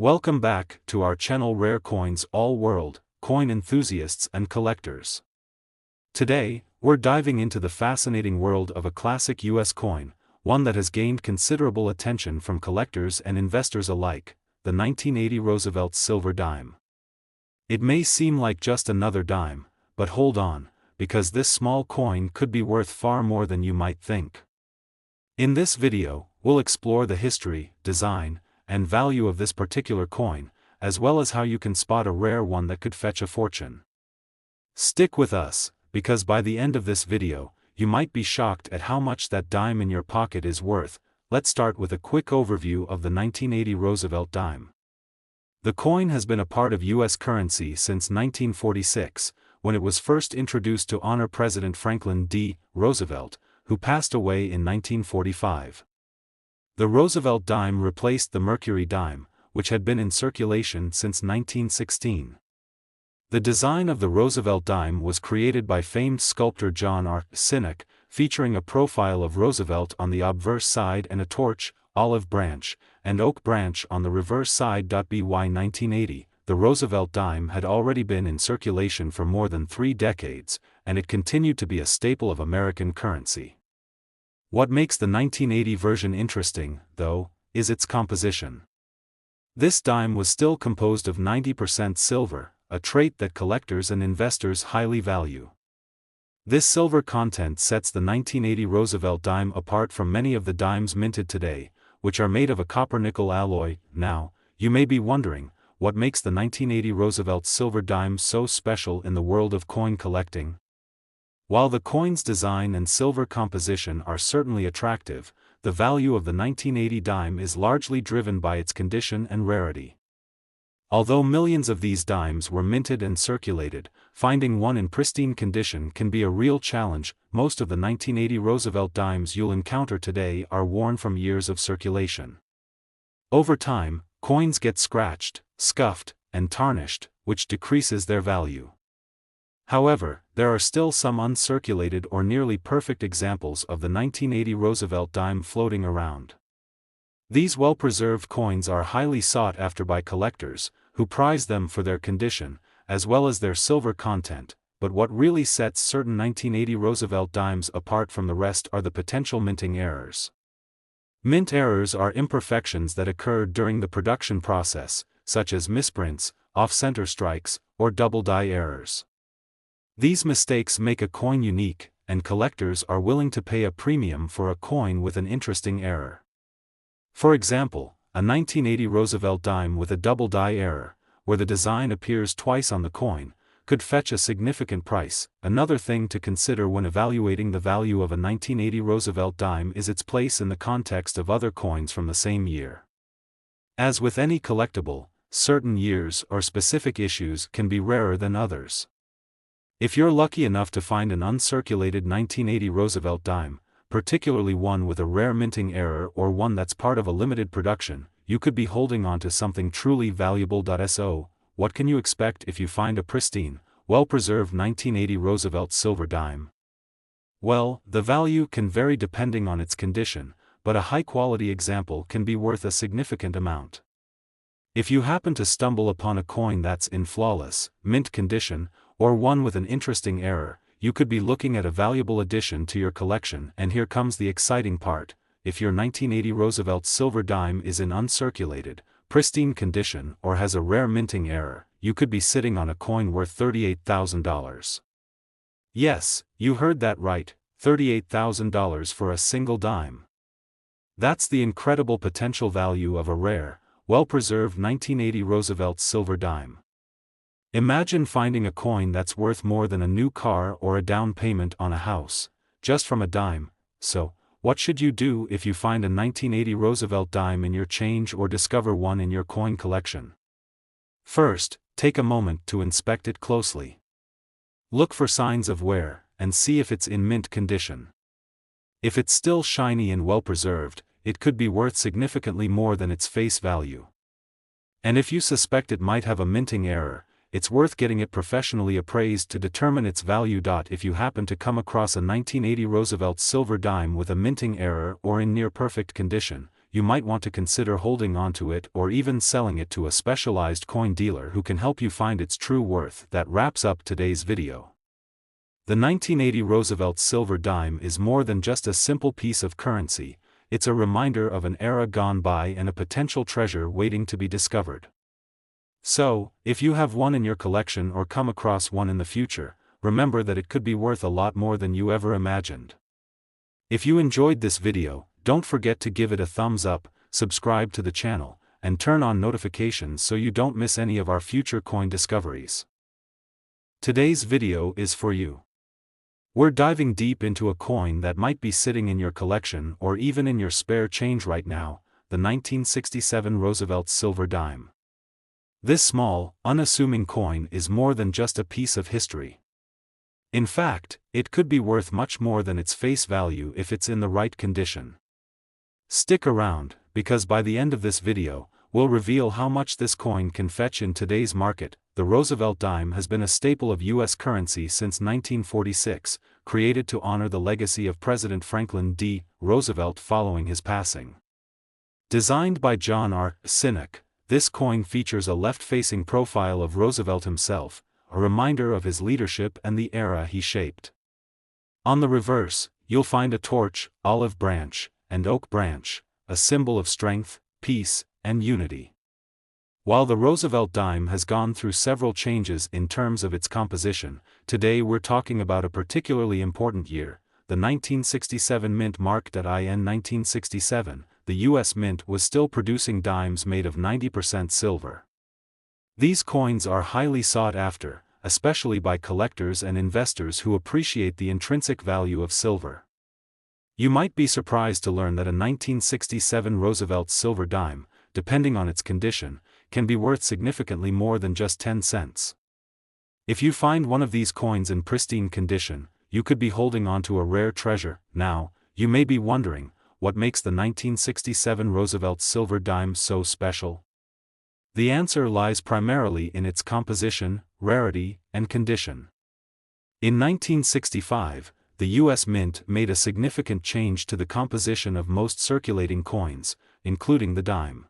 Welcome back to our channel Rare Coins All World, coin enthusiasts and collectors. Today, we're diving into the fascinating world of a classic US coin, one that has gained considerable attention from collectors and investors alike, the 1980 Roosevelt silver dime. It may seem like just another dime, but hold on, because this small coin could be worth far more than you might think. In this video, we'll explore the history, design, and value of this particular coin, as well as how you can spot a rare one that could fetch a fortune. Stick with us, because by the end of this video, you might be shocked at how much that dime in your pocket is worth. Let's start with a quick overview of the 1980 Roosevelt dime. The coin has been a part of U.S. currency since 1946, when it was first introduced to honor President Franklin D. Roosevelt, who passed away in 1945. The Roosevelt dime replaced the Mercury dime, which had been in circulation since 1916. The design of the Roosevelt dime was created by famed sculptor John R. Sinek, featuring a profile of Roosevelt on the obverse side and a torch, olive branch, and oak branch on the reverse side. By 1980, the Roosevelt dime had already been in circulation for more than 3 decades, and it continued to be a staple of American currency. What makes the 1980 version interesting, though, is its composition. This dime was still composed of 90% silver, a trait that collectors and investors highly value. This silver content sets the 1980 Roosevelt dime apart from many of the dimes minted today, which are made of a copper-nickel alloy. Now, you may be wondering, what makes the 1980 Roosevelt silver dime so special in the world of coin collecting? While the coin's design and silver composition are certainly attractive, the value of the 1980 dime is largely driven by its condition and rarity. Although millions of these dimes were minted and circulated, finding one in pristine condition can be a real challenge. Most of the 1980 Roosevelt dimes you'll encounter today are worn from years of circulation. Over time, coins get scratched, scuffed, and tarnished, which decreases their value. However, there are still some uncirculated or nearly perfect examples of the 1980 Roosevelt dime floating around. These well-preserved coins are highly sought after by collectors, who prize them for their condition, as well as their silver content. But what really sets certain 1980 Roosevelt dimes apart from the rest are the potential minting errors. Mint errors are imperfections that occur during the production process, such as misprints, off-center strikes, or double die errors. These mistakes make a coin unique, and collectors are willing to pay a premium for a coin with an interesting error. For example, a 1980 Roosevelt dime with a double die error, where the design appears twice on the coin, could fetch a significant price. Another thing to consider when evaluating the value of a 1980 Roosevelt dime is its place in the context of other coins from the same year. As with any collectible, certain years or specific issues can be rarer than others. If you're lucky enough to find an uncirculated 1980 Roosevelt dime, particularly one with a rare minting error or one that's part of a limited production, you could be holding on to something truly valuable. So, what can you expect if you find a pristine, well-preserved 1980 Roosevelt silver dime? Well, the value can vary depending on its condition, but a high-quality example can be worth a significant amount. If you happen to stumble upon a coin that's in flawless, mint condition, or one with an interesting error, you could be looking at a valuable addition to your collection. And here comes the exciting part: if your 1980 Roosevelt silver dime is in uncirculated, pristine condition or has a rare minting error, you could be sitting on a coin worth $38,000. Yes, you heard that right, $38,000 for a single dime. That's the incredible potential value of a rare, well-preserved 1980 Roosevelt silver dime. Imagine finding a coin that's worth more than a new car or a down payment on a house, just from a dime. So, what should you do if you find a 1980 Roosevelt dime in your change or discover one in your coin collection? First, take a moment to inspect it closely. Look for signs of wear, and see if it's in mint condition. If it's still shiny and well-preserved, it could be worth significantly more than its face value. And if you suspect it might have a minting error, it's worth getting it professionally appraised to determine its value. If you happen to come across a 1980 Roosevelt silver dime with a minting error or in near-perfect condition, you might want to consider holding onto it or even selling it to a specialized coin dealer who can help you find its true worth. That wraps up today's video. The 1980 Roosevelt silver dime is more than just a simple piece of currency, it's a reminder of an era gone by and a potential treasure waiting to be discovered. So, if you have one in your collection or come across one in the future, remember that it could be worth a lot more than you ever imagined. If you enjoyed this video, don't forget to give it a thumbs up, subscribe to the channel, and turn on notifications so you don't miss any of our future coin discoveries. Today's video is for you. We're diving deep into a coin that might be sitting in your collection or even in your spare change right now, the 1967 Roosevelt silver dime. This small, unassuming coin is more than just a piece of history. In fact, it could be worth much more than its face value if it's in the right condition. Stick around, because by the end of this video, we'll reveal how much this coin can fetch in today's market. The Roosevelt dime has been a staple of U.S. currency since 1946, created to honor the legacy of President Franklin D. Roosevelt following his passing. Designed by John R. Sinek, this coin features a left-facing profile of Roosevelt himself, a reminder of his leadership and the era he shaped. On the reverse, you'll find a torch, olive branch, and oak branch, a symbol of strength, peace, and unity. While the Roosevelt dime has gone through several changes in terms of its composition, today we're talking about a particularly important year, the 1967 mint. Marked at IN 1967, the U.S. Mint was still producing dimes made of 90% silver. These coins are highly sought after, especially by collectors and investors who appreciate the intrinsic value of silver. You might be surprised to learn that a 1967 Roosevelt silver dime, depending on its condition, can be worth significantly more than just 10 cents. If you find one of these coins in pristine condition, you could be holding onto a rare treasure. Now, you may be wondering, what makes the 1967 Roosevelt silver dime so special? The answer lies primarily in its composition, rarity, and condition. In 1965, the U.S. Mint made a significant change to the composition of most circulating coins, including the dime.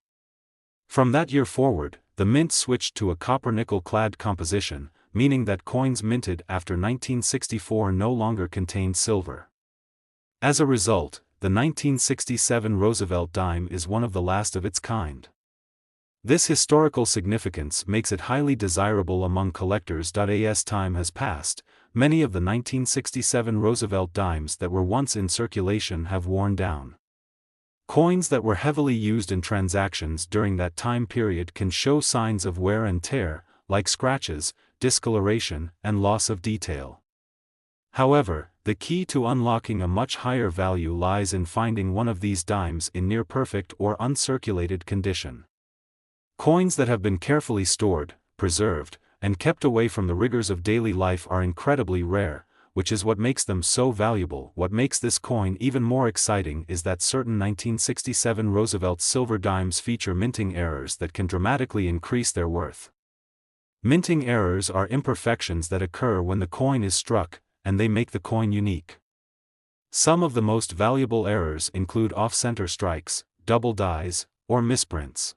From that year forward, the mint switched to a copper-nickel-clad composition, meaning that coins minted after 1964 no longer contained silver. As a result, the 1967 Roosevelt dime is one of the last of its kind. This historical significance makes it highly desirable among collectors. As time has passed, many of the 1967 Roosevelt dimes that were once in circulation have worn down. Coins that were heavily used in transactions during that time period can show signs of wear and tear, like scratches, discoloration, and loss of detail. However, the key to unlocking a much higher value lies in finding one of these dimes in near-perfect or uncirculated condition. Coins that have been carefully stored, preserved, and kept away from the rigors of daily life are incredibly rare, which is what makes them so valuable. What makes this coin even more exciting is that certain 1967 Roosevelt silver dimes feature minting errors that can dramatically increase their worth. Minting errors are imperfections that occur when the coin is struck, and they make the coin unique. Some of the most valuable errors include off-center strikes, double dies, or misprints.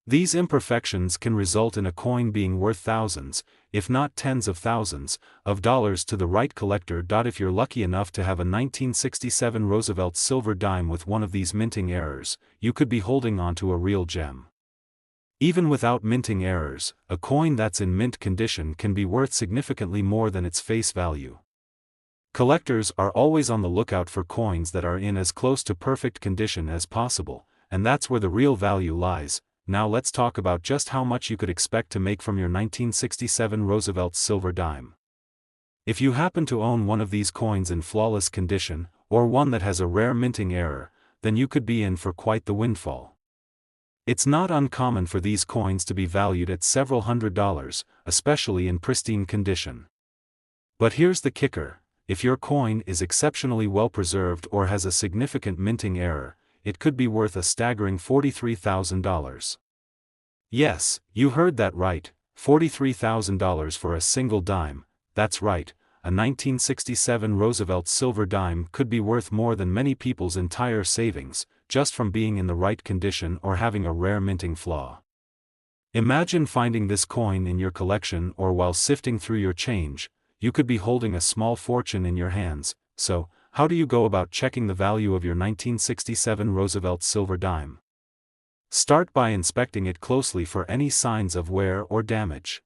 These imperfections can result in a coin being worth thousands, if not tens of thousands, of dollars to the right collector. If you're lucky enough to have a 1967 Roosevelt silver dime with one of these minting errors, you could be holding onto a real gem. Even without minting errors, a coin that's in mint condition can be worth significantly more than its face value. Collectors are always on the lookout for coins that are in as close to perfect condition as possible, and that's where the real value lies. Now let's talk about just how much you could expect to make from your 1967 Roosevelt silver dime. If you happen to own one of these coins in flawless condition, or one that has a rare minting error, then you could be in for quite the windfall. It's not uncommon for these coins to be valued at several $100s, especially in pristine condition. But here's the kicker: if your coin is exceptionally well preserved or has a significant minting error, it could be worth a staggering $43,000. Yes, you heard that right, $43,000 for a single dime. That's right, a 1967 Roosevelt silver dime could be worth more than many people's entire savings. just from being in the right condition or having a rare minting flaw. Imagine finding this coin in your collection, or while sifting through your change, you could be holding a small fortune in your hands. So, how do you go about checking the value of your 1967 Roosevelt silver dime? Start by inspecting it closely for any signs of wear or damage.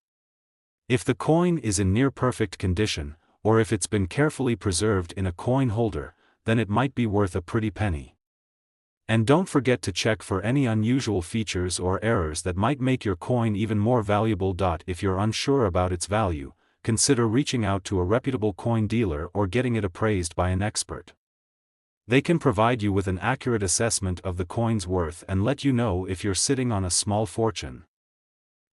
If the coin is in near perfect condition, or if it's been carefully preserved in a coin holder, then it might be worth a pretty penny. And don't forget to check for any unusual features or errors that might make your coin even more valuable. If you're unsure about its value, consider reaching out to a reputable coin dealer or getting it appraised by an expert. They can provide you with an accurate assessment of the coin's worth and let you know if you're sitting on a small fortune.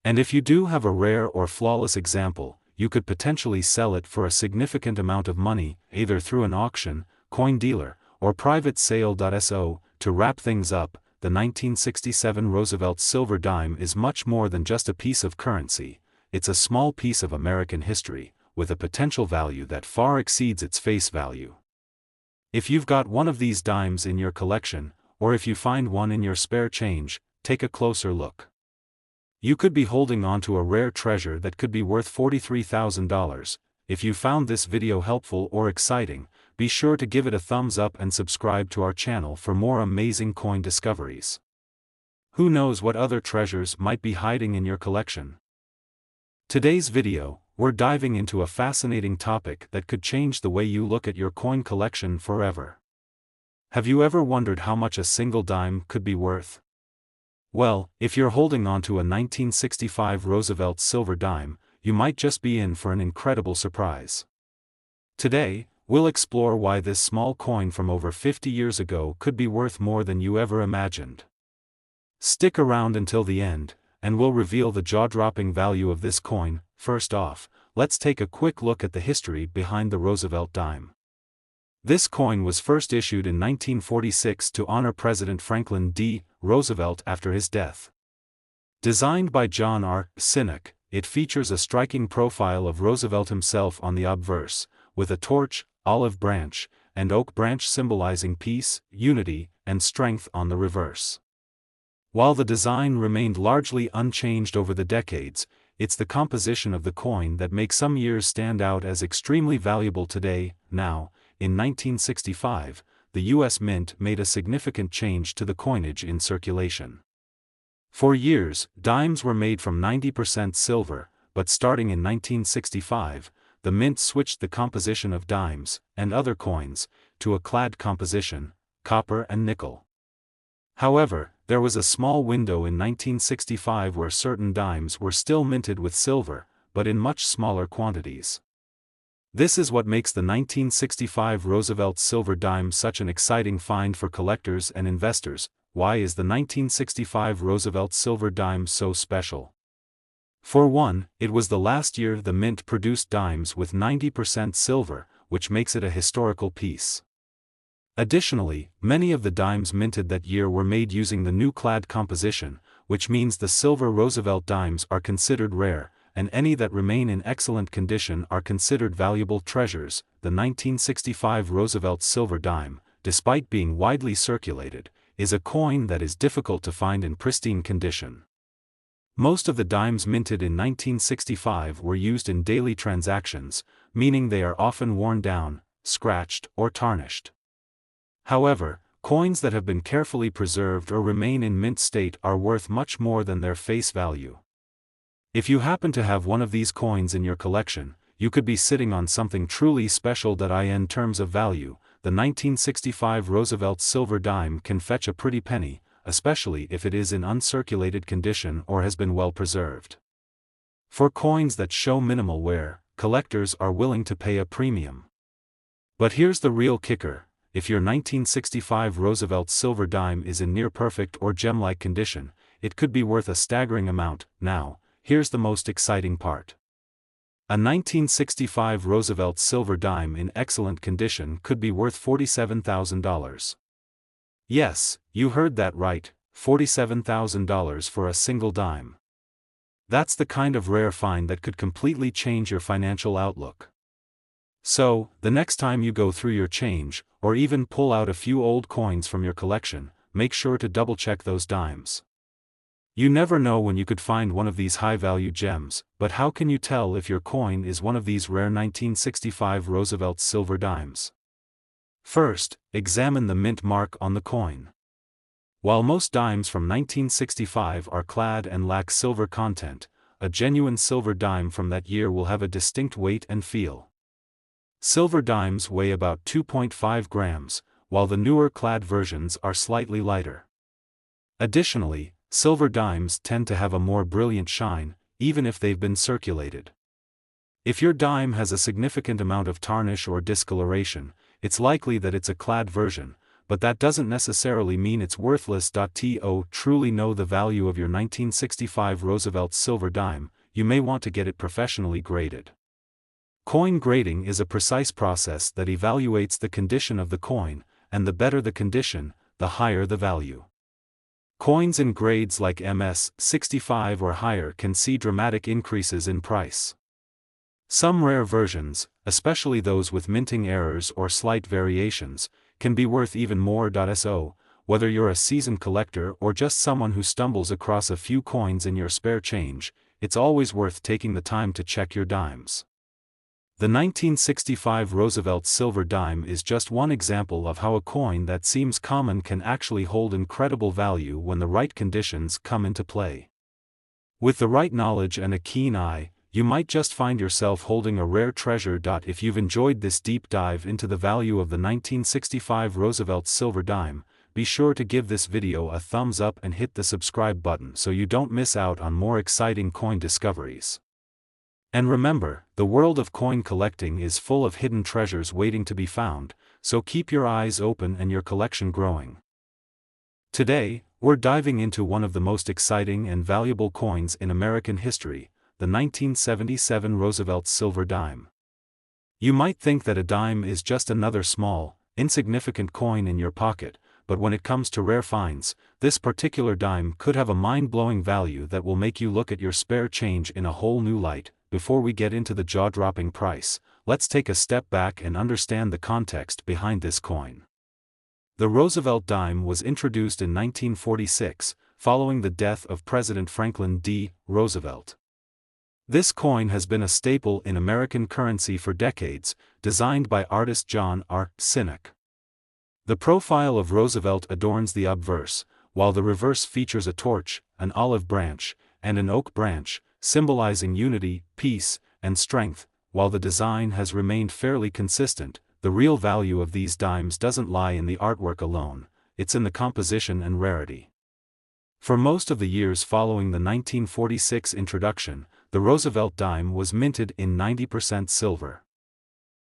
And if you do have a rare or flawless example, you could potentially sell it for a significant amount of money, either through an auction, coin dealer, or private sale. To wrap things up, the 1967 Roosevelt silver dime is much more than just a piece of currency. It's a small piece of American history, with a potential value that far exceeds its face value. If you've got one of these dimes in your collection, or if you find one in your spare change, take a closer look. You could be holding on to a rare treasure that could be worth $43,000. If you found this video helpful or exciting, be sure to give it a thumbs up and subscribe to our channel for more amazing coin discoveries. Who knows what other treasures might be hiding in your collection? Today's video, we're diving into a fascinating topic that could change the way you look at your coin collection forever. Have you ever wondered how much a single dime could be worth? Well, if you're holding on to a 1965 Roosevelt silver dime, you might just be in for an incredible surprise. Today, we'll explore why this small coin from over 50 years ago could be worth more than you ever imagined. Stick around until the end, and we'll reveal the jaw-dropping value of this coin. First off, let's take a quick look at the history behind the Roosevelt dime. This coin was first issued in 1946 to honor President Franklin D. Roosevelt after his death. Designed by John R. Sinnock, it features a striking profile of Roosevelt himself on the obverse, with a torch, olive branch, and oak branch symbolizing peace, unity, and strength on the reverse. While the design remained largely unchanged over the decades, it's the composition of the coin that makes some years stand out as extremely valuable today. Now, in 1965, the U.S. Mint made a significant change to the coinage in circulation. For years, dimes were made from 90% silver, but starting in 1965, the Mint switched the composition of dimes, and other coins, to a clad composition, copper and nickel. However, there was a small window in 1965 where certain dimes were still minted with silver, but in much smaller quantities. This is what makes the 1965 Roosevelt silver dime such an exciting find for collectors and investors. Why is the 1965 Roosevelt silver dime so special? For one, it was the last year the Mint produced dimes with 90% silver, which makes it a historical piece. Additionally, many of the dimes minted that year were made using the new clad composition, which means the silver Roosevelt dimes are considered rare, and any that remain in excellent condition are considered valuable treasures. The 1965 Roosevelt silver dime, despite being widely circulated, is a coin that is difficult to find in pristine condition. Most of the dimes minted in 1965 were used in daily transactions, meaning they are often worn down, scratched, or tarnished. However, coins that have been carefully preserved or remain in mint state are worth much more than their face value. If you happen to have one of these coins in your collection, you could be sitting on something truly special. In terms of value, the 1965 Roosevelt silver dime can fetch a pretty penny, especially if it is in uncirculated condition or has been well preserved. For coins that show minimal wear, collectors are willing to pay a premium. But here's the real kicker: if your 1965 Roosevelt silver dime is in near perfect or gem-like condition, it could be worth a staggering amount. Now, here's the most exciting part. A 1965 Roosevelt silver dime in excellent condition could be worth $47,000. Yes, you heard that right, $47,000 for a single dime. That's the kind of rare find that could completely change your financial outlook. So, the next time you go through your change, or even pull out a few old coins from your collection, make sure to double-check those dimes. You never know when you could find one of these high-value gems, but how can you tell if your coin is one of these rare 1965 Roosevelt silver dimes? First, examine the mint mark on the coin. While most dimes from 1965 are clad and lack silver content, a genuine silver dime from that year will have a distinct weight and feel. Silver dimes weigh about 2.5 grams, while the newer clad versions are slightly lighter. Additionally, silver dimes tend to have a more brilliant shine, even if they've been circulated. If your dime has a significant amount of tarnish or discoloration, it's likely that it's a clad version, but that doesn't necessarily mean it's worthless. To truly know the value of your 1965 Roosevelt silver dime, you may want to get it professionally graded. Coin grading is a precise process that evaluates the condition of the coin, and the better the condition, the higher the value. Coins in grades like MS 65 or higher can see dramatic increases in price. Some rare versions, especially those with minting errors or slight variations, can be worth even more. So, whether you're a seasoned collector or just someone who stumbles across a few coins in your spare change, it's always worth taking the time to check your dimes. The 1965 Roosevelt silver dime is just one example of how a coin that seems common can actually hold incredible value when the right conditions come into play. With the right knowledge and a keen eye, you might just find yourself holding a rare treasure. If you've enjoyed this deep dive into the value of the 1965 Roosevelt silver dime, be sure to give this video a thumbs up and hit the subscribe button so you don't miss out on more exciting coin discoveries. And remember, the world of coin collecting is full of hidden treasures waiting to be found, so keep your eyes open and your collection growing. Today, we're diving into one of the most exciting and valuable coins in American history, the 1977 Roosevelt silver dime. You might think that a dime is just another small, insignificant coin in your pocket, but when it comes to rare finds, this particular dime could have a mind-blowing value that will make you look at your spare change in a whole new light. Before we get into the jaw-dropping price, let's take a step back and understand the context behind this coin. The Roosevelt dime was introduced in 1946, following the death of President Franklin D. Roosevelt. This coin has been a staple in American currency for decades, designed by artist John R. Sinek. The profile of Roosevelt adorns the obverse, while the reverse features a torch, an olive branch, and an oak branch, symbolizing unity, peace, and strength. While the design has remained fairly consistent, the real value of these dimes doesn't lie in the artwork alone, it's in the composition and rarity. For most of the years following the 1946 introduction, the Roosevelt dime was minted in 90% silver.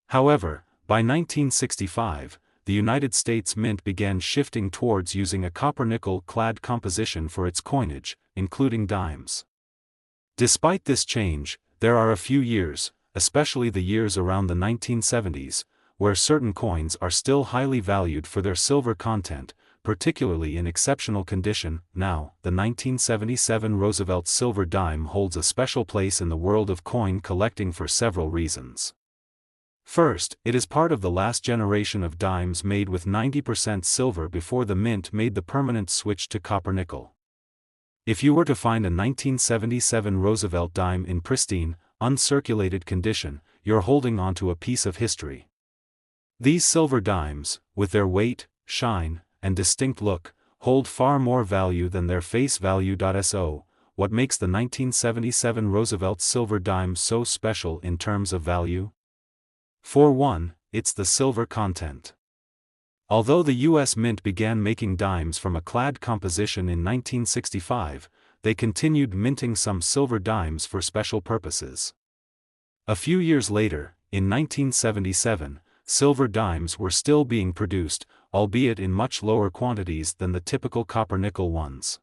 However, by 1965, the United States Mint began shifting towards using a copper-nickel clad composition for its coinage, including dimes. Despite this change, there are a few years, especially the years around the 1970s, where certain coins are still highly valued for their silver content, particularly in exceptional condition. Now, the 1977 Roosevelt silver dime holds a special place in the world of coin collecting for several reasons. First, it is part of the last generation of dimes made with 90% silver before the mint made the permanent switch to copper-nickel. If you were to find a 1977 Roosevelt dime in pristine, uncirculated condition, you're holding onto a piece of history. These silver dimes, with their weight, shine, and distinct look, hold far more value than their face value. So, what makes the 1977 Roosevelt silver dime so special in terms of value? For one, it's the silver content. Although the U.S. Mint began making dimes from a clad composition in 1965, they continued minting some silver dimes for special purposes. A few years later, in 1977, silver dimes were still being produced, albeit in much lower quantities than the typical copper-nickel ones.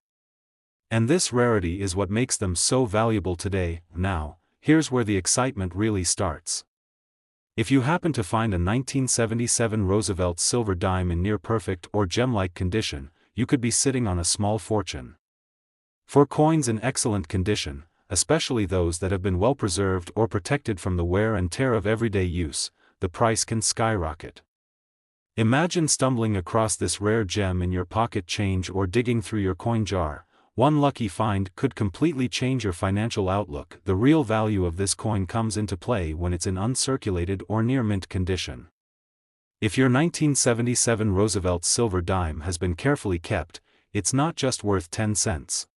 And this rarity is what makes them so valuable today. Now, here's where the excitement really starts. If you happen to find a 1977 Roosevelt silver dime in near-perfect or gem-like condition, you could be sitting on a small fortune. For coins in excellent condition, especially those that have been well preserved or protected from the wear and tear of everyday use, the price can skyrocket. Imagine stumbling across this rare gem in your pocket change or digging through your coin jar. One lucky find could completely change your financial outlook. The real value of this coin comes into play when it's in uncirculated or near mint condition. If your 1977 Roosevelt silver dime has been carefully kept, it's not just worth 10 cents.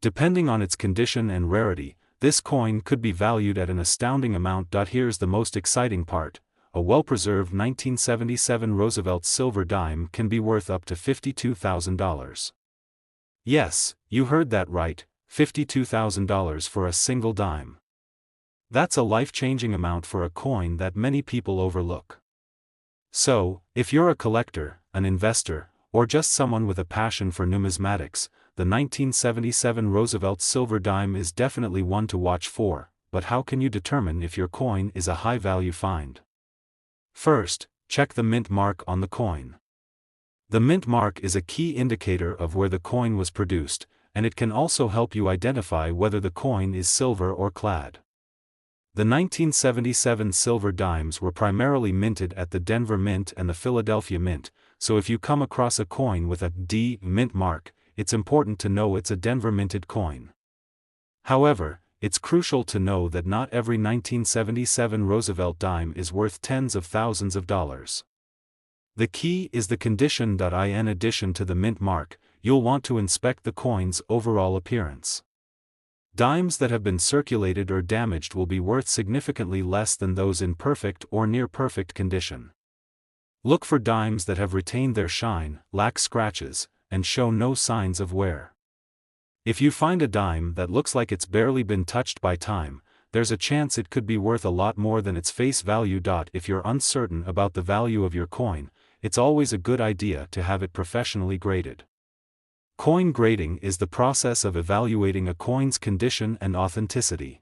Depending on its condition and rarity, this coin could be valued at an astounding amount. Here's the most exciting part: a well-preserved 1977 Roosevelt silver dime can be worth up to $52,000. Yes, you heard that right, $52,000 for a single dime. That's a life-changing amount for a coin that many people overlook. So, if you're a collector, an investor, or just someone with a passion for numismatics, the 1977 Roosevelt silver dime is definitely one to watch for. But how can you determine if your coin is a high-value find? First, check the mint mark on the coin. The mint mark is a key indicator of where the coin was produced, and it can also help you identify whether the coin is silver or clad. The 1977 silver dimes were primarily minted at the Denver Mint and the Philadelphia Mint, so if you come across a coin with a D mint mark, it's important to know it's a Denver minted coin. However, it's crucial to know that not every 1977 Roosevelt dime is worth tens of thousands of dollars. The key is the condition. In addition to the mint mark, you'll want to inspect the coin's overall appearance. Dimes that have been circulated or damaged will be worth significantly less than those in perfect or near-perfect condition. Look for dimes that have retained their shine, lack scratches, and show no signs of wear. If you find a dime that looks like it's barely been touched by time, there's a chance it could be worth a lot more than its face value. If you're uncertain about the value of your coin, it's always a good idea to have it professionally graded. Coin grading is the process of evaluating a coin's condition and authenticity.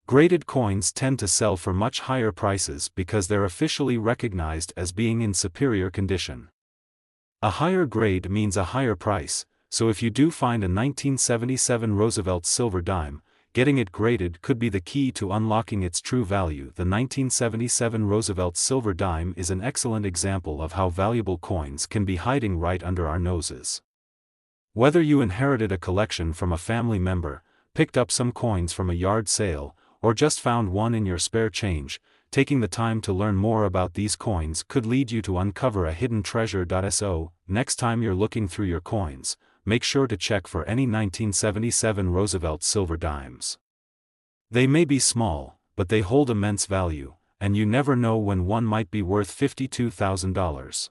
Graded coins tend to sell for much higher prices because they're officially recognized as being in superior condition. A higher grade means a higher price, so if you do find a 1977 Roosevelt silver dime, getting it graded could be the key to unlocking its true value. The 1977 Roosevelt silver dime is an excellent example of how valuable coins can be hiding right under our noses. Whether you inherited a collection from a family member, picked up some coins from a yard sale, or just found one in your spare change, taking the time to learn more about these coins could lead you to uncover a hidden treasure. So, next time you're looking through your coins, make sure to check for any 1977 Roosevelt silver dimes. They may be small, but they hold immense value, and you never know when one might be worth $52,000.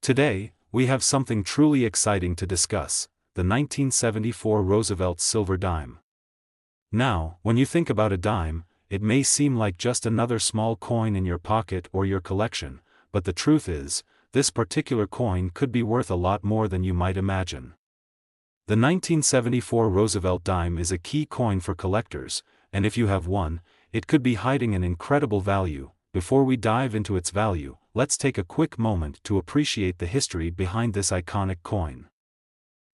Today, we have something truly exciting to discuss: the 1974 Roosevelt silver dime. Now, when you think about a dime, it may seem like just another small coin in your pocket or your collection, but the truth is, this particular coin could be worth a lot more than you might imagine. The 1974 Roosevelt dime is a key coin for collectors, and if you have one, it could be hiding an incredible value. Before we dive into its value, let's take a quick moment to appreciate the history behind this iconic coin.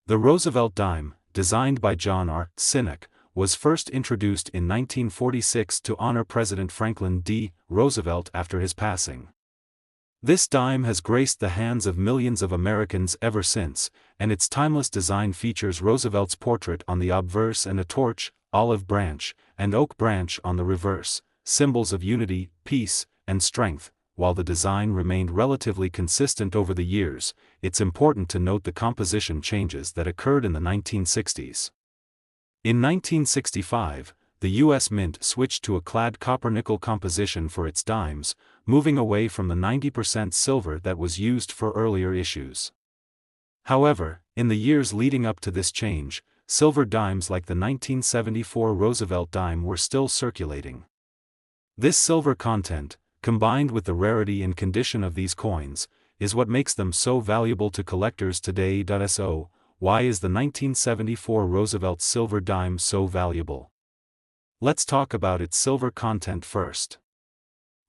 The Roosevelt dime, designed by John R. Sinek, was first introduced in 1946 to honor President Franklin D. Roosevelt after his passing. This dime has graced the hands of millions of Americans ever since, and its timeless design features Roosevelt's portrait on the obverse and a torch, olive branch, and oak branch on the reverse, symbols of unity, peace, and strength. While the design remained relatively consistent over the years, it's important to note the composition changes that occurred in the 1960s. In 1965, the U.S. Mint switched to a clad copper-nickel composition for its dimes, moving away from the 90% silver that was used for earlier issues. However, in the years leading up to this change, silver dimes like the 1974 Roosevelt dime were still circulating. This silver content, combined with the rarity and condition of these coins, is what makes them so valuable to collectors today. So, why is the 1974 Roosevelt silver dime so valuable? Let's talk about its silver content first.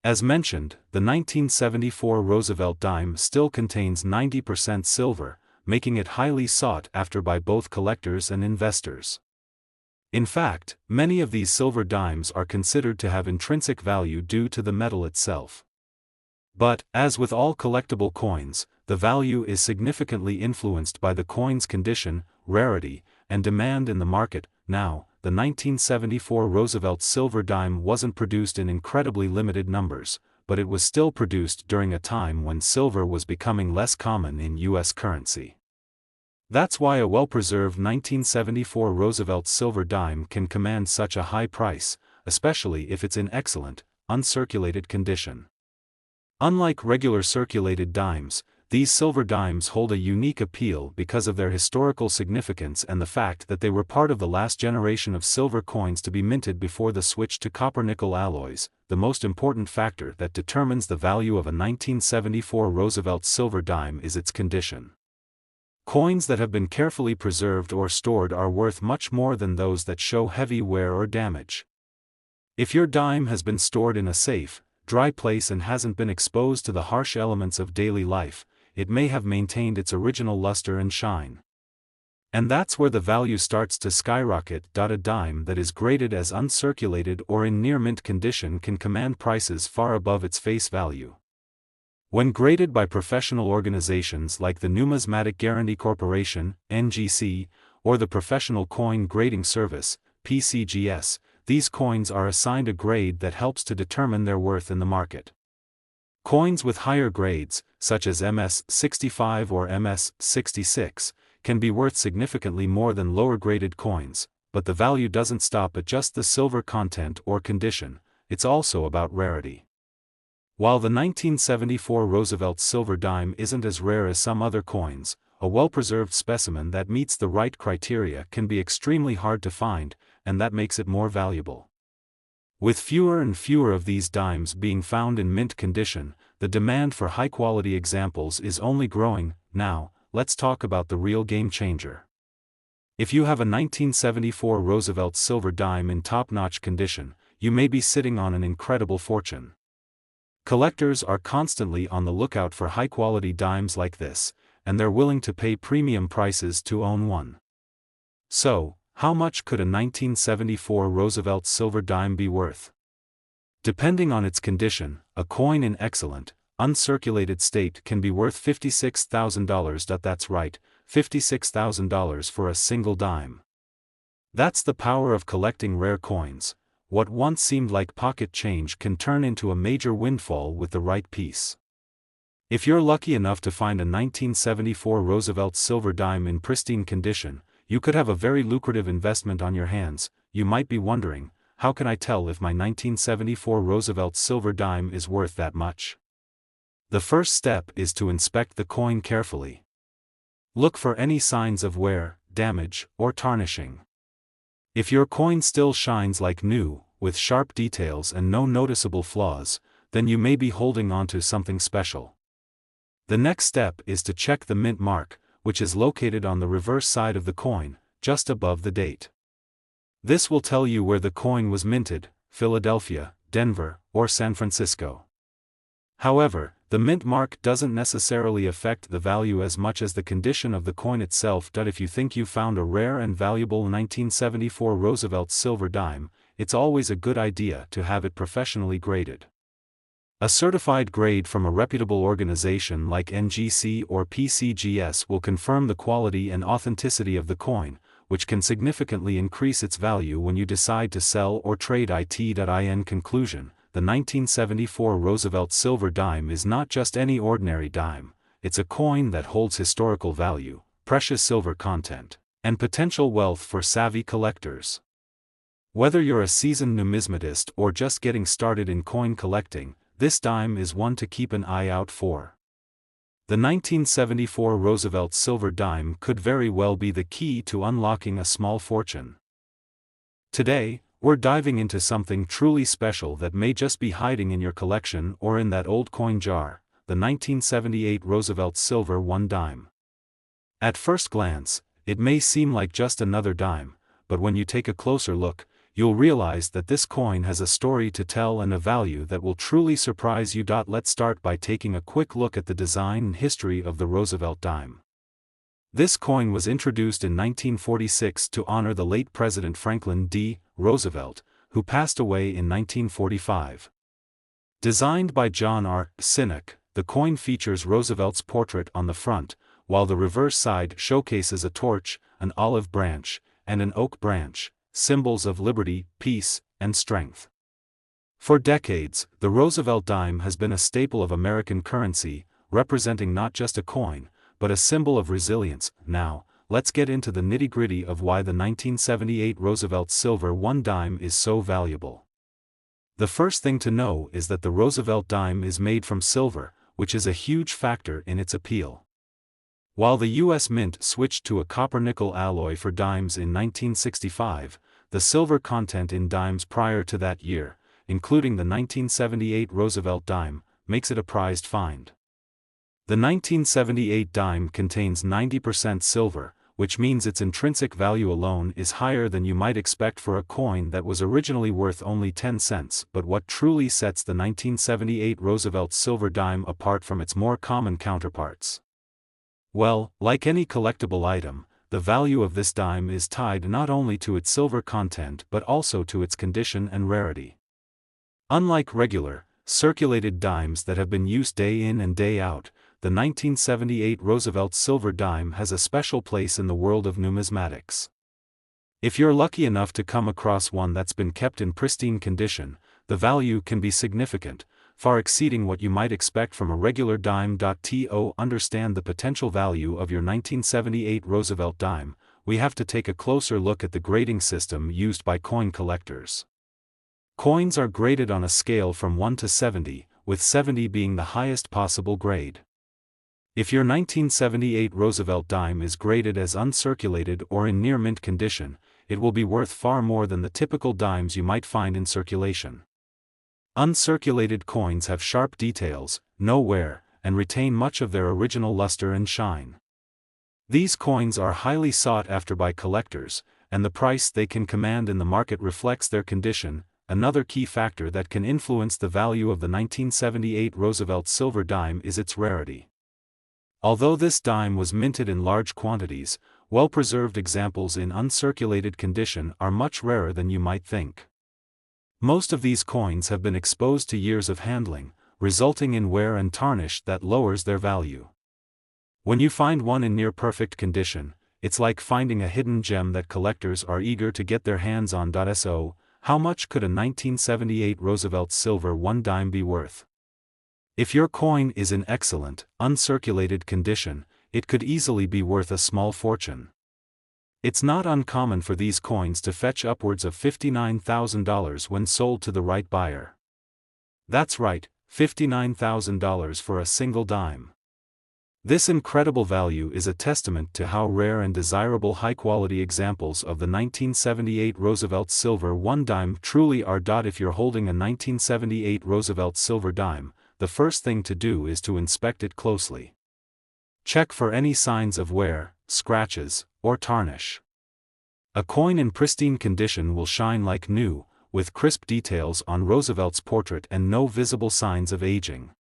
As mentioned, the 1974 Roosevelt dime still contains 90% silver, making it highly sought after by both collectors and investors. In fact, many of these silver dimes are considered to have intrinsic value due to the metal itself. But, as with all collectible coins, the value is significantly influenced by the coin's condition, rarity, and demand in the market. Now, the 1974 Roosevelt silver dime wasn't produced in incredibly limited numbers, but it was still produced during a time when silver was becoming less common in U.S. currency. That's why a well-preserved 1974 Roosevelt silver dime can command such a high price, especially if it's in excellent, uncirculated condition. Unlike regular circulated dimes, these silver dimes hold a unique appeal because of their historical significance and the fact that they were part of the last generation of silver coins to be minted before the switch to copper-nickel alloys. The most important factor that determines the value of a 1974 Roosevelt silver dime is its condition. Coins that have been carefully preserved or stored are worth much more than those that show heavy wear or damage. If your dime has been stored in a safe, dry place and hasn't been exposed to the harsh elements of daily life, it may have maintained its original luster and shine. And that's where the value starts to skyrocket. A dime that is graded as uncirculated or in near mint condition can command prices far above its face value. When graded by professional organizations like the Numismatic Guarantee Corporation, NGC, or the Professional Coin Grading Service, PCGS, these coins are assigned a grade that helps to determine their worth in the market. Coins with higher grades, such as MS-65 or MS-66, can be worth significantly more than lower-graded coins, but the value doesn't stop at just the silver content or condition, it's also about rarity. While the 1974 Roosevelt silver dime isn't as rare as some other coins, a well-preserved specimen that meets the right criteria can be extremely hard to find, and that makes it more valuable. With fewer and fewer of these dimes being found in mint condition, the demand for high-quality examples is only growing. Now, let's talk about the real game changer. If you have a 1974 Roosevelt silver dime in top-notch condition, you may be sitting on an incredible fortune. Collectors are constantly on the lookout for high-quality dimes like this, and they're willing to pay premium prices to own one. So, how much could a 1974 Roosevelt silver dime be worth? Depending on its condition, a coin in excellent, uncirculated state can be worth $56,000. That's right, $56,000 for a single dime. That's the power of collecting rare coins. What once seemed like pocket change can turn into a major windfall with the right piece. If you're lucky enough to find a 1974 Roosevelt silver dime in pristine condition, you could have a very lucrative investment on your hands. You might be wondering, how can I tell if my 1974 Roosevelt silver dime is worth that much? The first step is to inspect the coin carefully. Look for any signs of wear, damage, or tarnishing. If your coin still shines like new, with sharp details and no noticeable flaws, then you may be holding on to something special. The next step is to check the mint mark, which is located on the reverse side of the coin, just above the date. This will tell you where the coin was minted, Philadelphia, Denver, or San Francisco. However, the mint mark doesn't necessarily affect the value as much as the condition of the coin itself. If you think you found a rare and valuable 1974 Roosevelt silver dime, it's always a good idea to have it professionally graded. A certified grade from a reputable organization like NGC or PCGS will confirm the quality and authenticity of the coin, which can significantly increase its value when you decide to sell or trade it. In conclusion, the 1974 Roosevelt silver dime is not just any ordinary dime, it's a coin that holds historical value, precious silver content, and potential wealth for savvy collectors. Whether you're a seasoned numismatist or just getting started in coin collecting, this dime is one to keep an eye out for. The 1974 Roosevelt silver dime could very well be the key to unlocking a small fortune. Today, we're diving into something truly special that may just be hiding in your collection or in that old coin jar, the 1978 Roosevelt silver one dime. At first glance, it may seem like just another dime, but when you take a closer look, you'll realize that this coin has a story to tell and a value that will truly surprise you. Let's start by taking a quick look at the design and history of the Roosevelt dime. This coin was introduced in 1946 to honor the late President Franklin D. Roosevelt, who passed away in 1945. Designed by John R. Sinek, the coin features Roosevelt's portrait on the front, while the reverse side showcases a torch, an olive branch, and an oak branch, symbols of liberty, peace, and strength. For decades, the Roosevelt dime has been a staple of American currency, representing not just a coin, but a symbol of resilience. Now, let's get into the nitty-gritty of why the 1978 Roosevelt silver one dime is so valuable. The first thing to know is that the Roosevelt dime is made from silver, which is a huge factor in its appeal. While the U.S. Mint switched to a copper-nickel alloy for dimes in 1965, the silver content in dimes prior to that year, including the 1978 Roosevelt dime, makes it a prized find. The 1978 dime contains 90% silver, which means its intrinsic value alone is higher than you might expect for a coin that was originally worth only 10 cents. But what truly sets the 1978 Roosevelt silver dime apart from its more common counterparts? Well, like any collectible item, the value of this dime is tied not only to its silver content but also to its condition and rarity. Unlike regular, circulated dimes that have been used day in and day out, the 1978 Roosevelt silver dime has a special place in the world of numismatics. If you're lucky enough to come across one that's been kept in pristine condition, the value can be significant, far exceeding what you might expect from a regular dime. To understand the potential value of your 1978 Roosevelt dime, we have to take a closer look at the grading system used by coin collectors. Coins are graded on a scale from 1 to 70, with 70 being the highest possible grade. If your 1978 Roosevelt dime is graded as uncirculated or in near mint condition, it will be worth far more than the typical dimes you might find in circulation. Uncirculated coins have sharp details, no wear, and retain much of their original luster and shine. These coins are highly sought after by collectors, and the price they can command in the market reflects their condition. Another key factor that can influence the value of the 1978 Roosevelt silver dime is its rarity. Although this dime was minted in large quantities, well-preserved examples in uncirculated condition are much rarer than you might think. Most of these coins have been exposed to years of handling, resulting in wear and tarnish that lowers their value. When you find one in near-perfect condition, it's like finding a hidden gem that collectors are eager to get their hands on. So, how much could a 1978 Roosevelt silver one dime be worth? If your coin is in excellent, uncirculated condition, it could easily be worth a small fortune. It's not uncommon for these coins to fetch upwards of $59,000 when sold to the right buyer. That's right, $59,000 for a single dime. This incredible value is a testament to how rare and desirable high-quality examples of the 1978 Roosevelt silver one dime truly are. If you're holding a 1978 Roosevelt silver dime, the first thing to do is to inspect it closely. Check for any signs of wear, scratches, or tarnish. A coin in pristine condition will shine like new, with crisp details on Roosevelt's portrait and no visible signs of aging.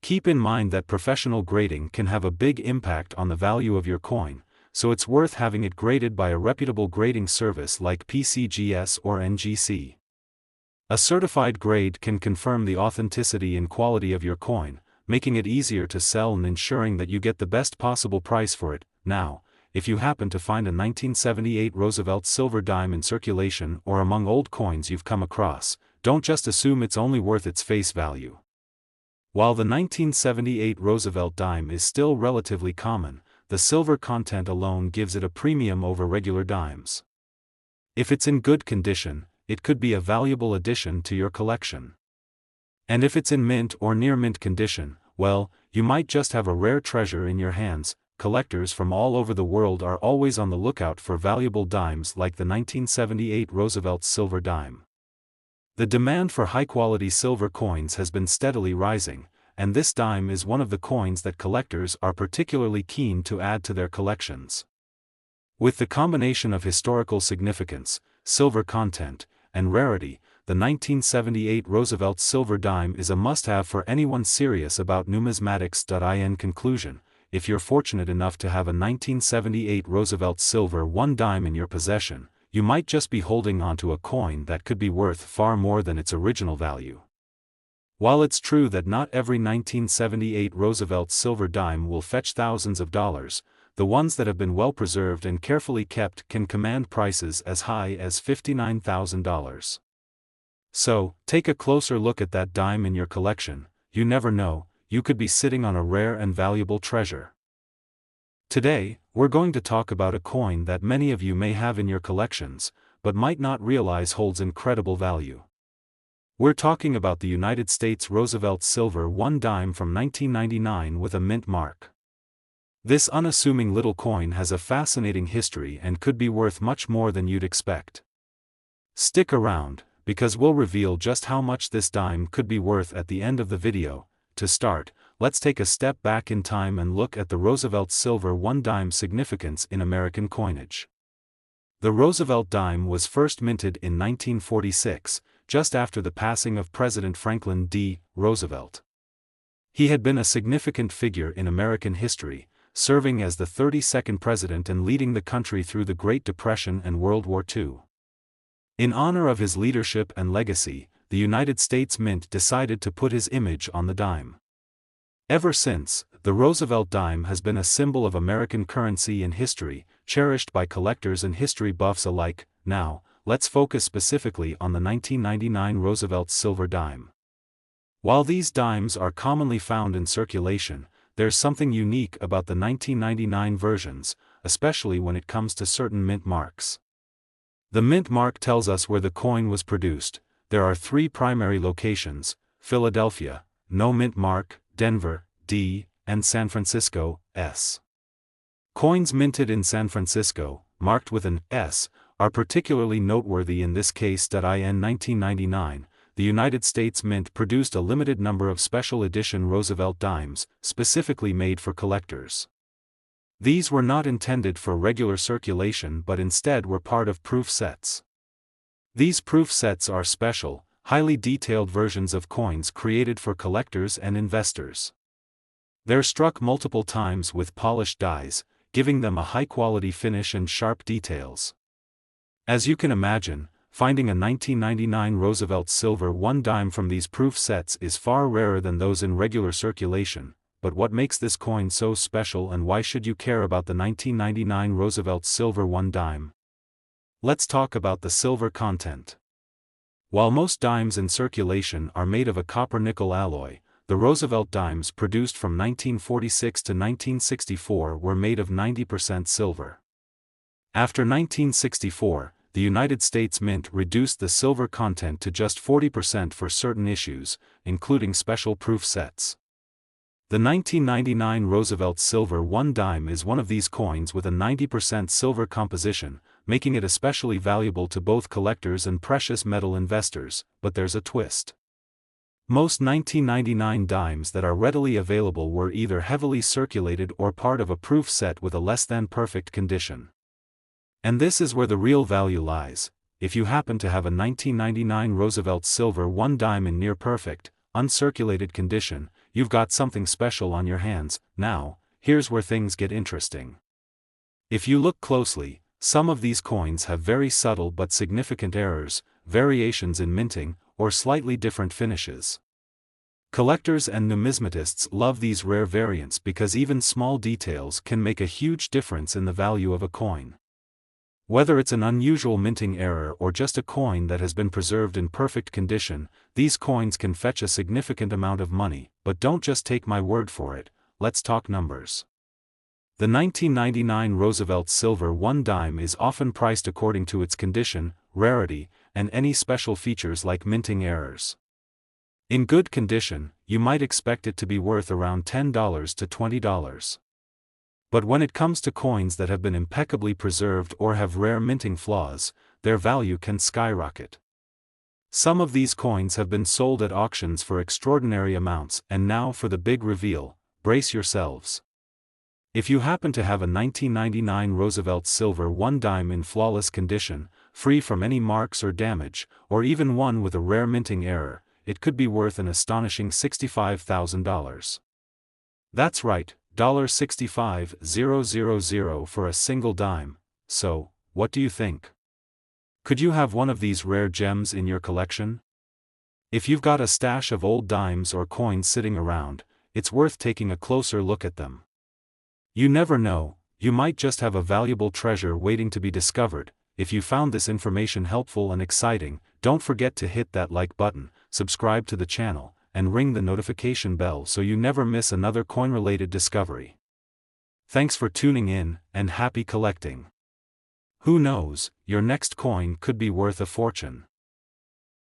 Keep in mind that professional grading can have a big impact on the value of your coin, so it's worth having it graded by a reputable grading service like PCGS or NGC. A certified grade can confirm the authenticity and quality of your coin, making it easier to sell and ensuring that you get the best possible price for it. Now, if you happen to find a 1978 Roosevelt silver dime in circulation or among old coins you've come across, don't just assume it's only worth its face value. While the 1978 Roosevelt dime is still relatively common, the silver content alone gives it a premium over regular dimes. If it's in good condition, it could be a valuable addition to your collection. And if it's in mint or near mint condition, well, you might just have a rare treasure in your hands. Collectors from all over the world are always on the lookout for valuable dimes like the 1978 Roosevelt silver dime. The demand for high-quality silver coins has been steadily rising, and this dime is one of the coins that collectors are particularly keen to add to their collections. With the combination of historical significance, silver content, and rarity, the 1978 Roosevelt silver dime is a must-have for anyone serious about numismatics. In conclusion, if you're fortunate enough to have a 1978 Roosevelt silver one dime in your possession, you might just be holding onto a coin that could be worth far more than its original value. While it's true that not every 1978 Roosevelt silver dime will fetch thousands of dollars, the ones that have been well preserved and carefully kept can command prices as high as $59,000. So, take a closer look at that dime in your collection. You never know, you could be sitting on a rare and valuable treasure. Today, we're going to talk about a coin that many of you may have in your collections, but might not realize holds incredible value. We're talking about the United States Roosevelt Silver 1 dime from 1999 with a mint mark. This unassuming little coin has a fascinating history and could be worth much more than you'd expect. Stick around, because we'll reveal just how much this dime could be worth at the end of the video. To start, let's take a step back in time and look at the Roosevelt Silver 1 dime's significance in American coinage. The Roosevelt dime was first minted in 1946, just after the passing of President Franklin D. Roosevelt. He had been a significant figure in American history, serving as the 32nd president and leading the country through the Great Depression and World War II. In honor of his leadership and legacy, the United States Mint decided to put his image on the dime. Ever since, the Roosevelt dime has been a symbol of American currency and history, cherished by collectors and history buffs alike. Now, let's focus specifically on the 1999 Roosevelt silver dime. While these dimes are commonly found in circulation, there's something unique about the 1999 versions, especially when it comes to certain mint marks. The mint mark tells us where the coin was produced. There are three primary locations: Philadelphia, no mint mark; Denver, D, and San Francisco, S. Coins minted in San Francisco, marked with an S, are particularly noteworthy in this case. In 1999, the United States Mint produced a limited number of special edition Roosevelt dimes, specifically made for collectors. These were not intended for regular circulation but instead were part of proof sets. These proof sets are special, highly detailed versions of coins created for collectors and investors. They're struck multiple times with polished dies, giving them a high-quality finish and sharp details. As you can imagine, finding a 1999 Roosevelt Silver 1 dime from these proof sets is far rarer than those in regular circulation. But what makes this coin so special, and why should you care about the 1999 Roosevelt Silver 1 dime? Let's talk about the silver content. While most dimes in circulation are made of a copper-nickel alloy, the Roosevelt dimes produced from 1946 to 1964 were made of 90% silver. After 1964, the United States Mint reduced the silver content to just 40% for certain issues, including special proof sets. The 1999 Roosevelt Silver 1 dime is one of these coins with a 90% silver composition, making it especially valuable to both collectors and precious metal investors. But there's a twist. Most 1999 dimes that are readily available were either heavily circulated or part of a proof set with a less-than-perfect condition. And this is where the real value lies. If you happen to have a 1999 Roosevelt Silver 1 dime in near-perfect, uncirculated condition, you've got something special on your hands. Now, here's where things get interesting. If you look closely, some of these coins have very subtle but significant errors, variations in minting, or slightly different finishes. Collectors and numismatists love these rare variants because even small details can make a huge difference in the value of a coin. Whether it's an unusual minting error or just a coin that has been preserved in perfect condition, these coins can fetch a significant amount of money. But don't just take my word for it, let's talk numbers. The 1999 Roosevelt Silver 1 dime is often priced according to its condition, rarity, and any special features like minting errors. In good condition, you might expect it to be worth around $10 to $20. But when it comes to coins that have been impeccably preserved or have rare minting flaws, their value can skyrocket. Some of these coins have been sold at auctions for extraordinary amounts, and now for the big reveal, brace yourselves. If you happen to have a 1999 Roosevelt Silver 1 dime in flawless condition, free from any marks or damage, or even one with a rare minting error, it could be worth an astonishing $65,000. That's right, $65,000 for a single dime. So, what do you think? Could you have one of these rare gems in your collection? If you've got a stash of old dimes or coins sitting around, it's worth taking a closer look at them. You never know, you might just have a valuable treasure waiting to be discovered. If you found this information helpful and exciting, don't forget to hit that like button, subscribe to the channel, and ring the notification bell so you never miss another coin-related discovery. Thanks for tuning in, and happy collecting. Who knows, your next coin could be worth a fortune.